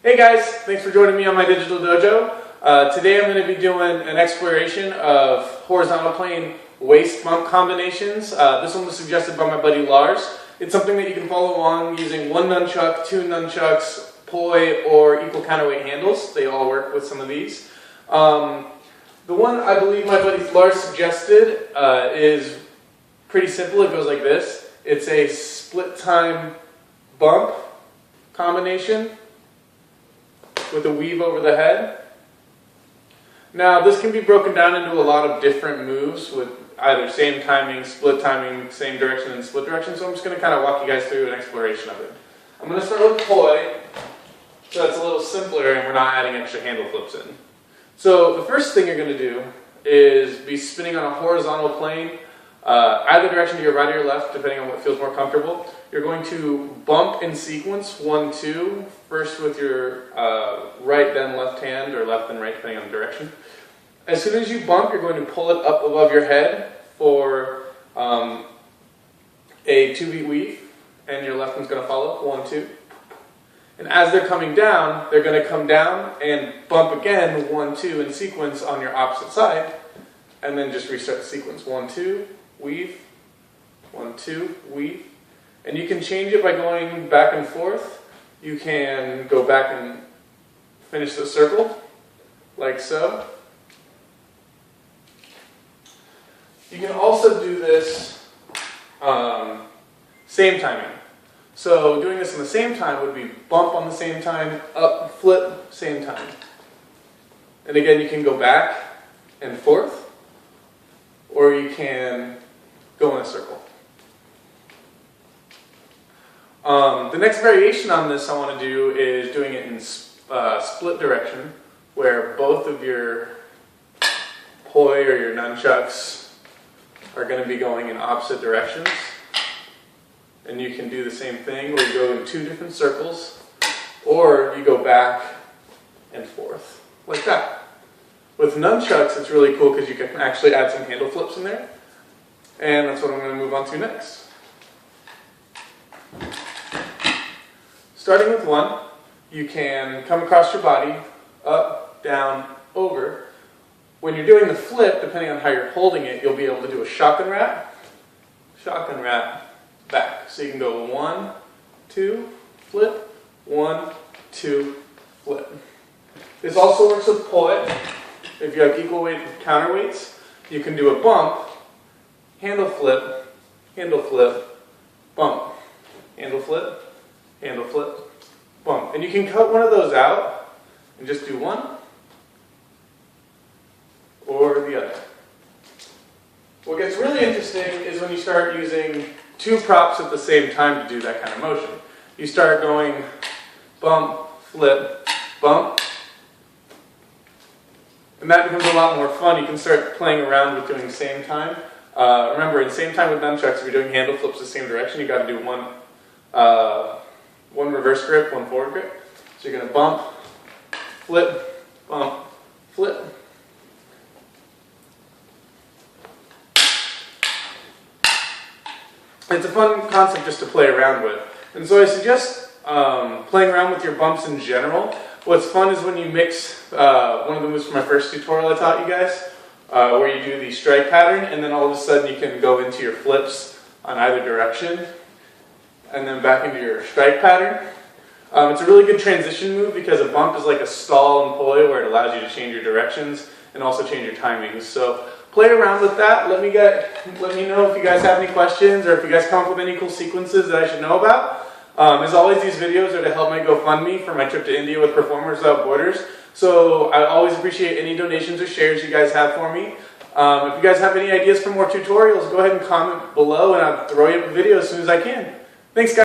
Hey guys, thanks for joining me on my digital dojo. Today I'm going to be doing an exploration of horizontal plane waist bump combinations. This one was suggested by my buddy Lars. It's something that you can follow along using one nunchuck, two nunchucks, poi, or equal counterweight handles. They all work with some of these. The one I believe my buddy Lars suggested is pretty simple. It goes like this. It's a split time bump combination with a weave over the head. Now this can be broken down into a lot of different moves with either same timing, same direction, and split direction. So I'm just going to kind of walk you guys through an exploration of it. I'm going to start with poi, so that's a little simpler and we're not adding extra handle flips in. So the first thing you're going to do is be spinning on a horizontal plane, either direction to your right or your left, depending on what feels more comfortable. You're going to bump in sequence, 1, 2, first with your right then left hand, or left then right, depending on the direction. As soon as you bump, you're going to pull it up above your head for a 2-beat weave, and your left one's going to follow, 1, 2. And as they're coming down, they're going to come down and bump again, 1, 2, in sequence on your opposite side, and then just restart the sequence, 1, 2, weave, 1, 2, weave. And you can change it by going back and forth. You can go back and finish the circle, like so. You can also do this same timing. So doing this in the same time would be bump on the same time, up, flip, same time. And again, you can go back and forth, or you can go in a circle. The next variation on this I want to do is doing it in split direction, where both of your poi or your nunchucks are going to be going in opposite directions. And you can do the same thing where you go in 2 different circles, or you go back and forth, like that. With nunchucks, it's really cool because you can actually add some handle flips in there. And that's what I'm going to move on to next. Starting with 1, you can come across your body, up, down, over. When you're doing the flip, depending on how you're holding it, you'll be able to do a shotgun wrap, back. So you can go 1, 2, flip, 1, 2, flip. This also works with poi. If you have equal weight counterweights, you can do a bump, handle flip, bump, handle flip, bump. And you can cut one of those out and just do one or the other. What gets really interesting is when you start using 2 props at the same time to do that kind of motion. You start going bump, flip, bump. And that becomes a lot more fun. You can start playing around with doing same time. Remember, in same time with nunchucks, if you're doing handle flips the same direction, you got to do one reverse grip, one forward grip. So you're going to bump, flip, flip. It's a fun concept just to play around with. And so I suggest playing around with your bumps in general. What's fun is when you mix one of the moves from my first tutorial I taught you guys, where you do the strike pattern, and then all of a sudden you can go into your flips on either direction, and then back into your strike pattern. It's a really good transition move because a bump is like a stall in poi where it allows you to change your directions and also change your timings. So play around with that. Let me know if you guys have any questions or if you guys come up with any cool sequences that I should know about. As always, these videos are to help my GoFundMe for my trip to India with Performers Without Borders. So I always appreciate any donations or shares you guys have for me. If you guys have any ideas for more tutorials, go ahead and comment below and I'll throw you up a video as soon as I can. Thanks, guys.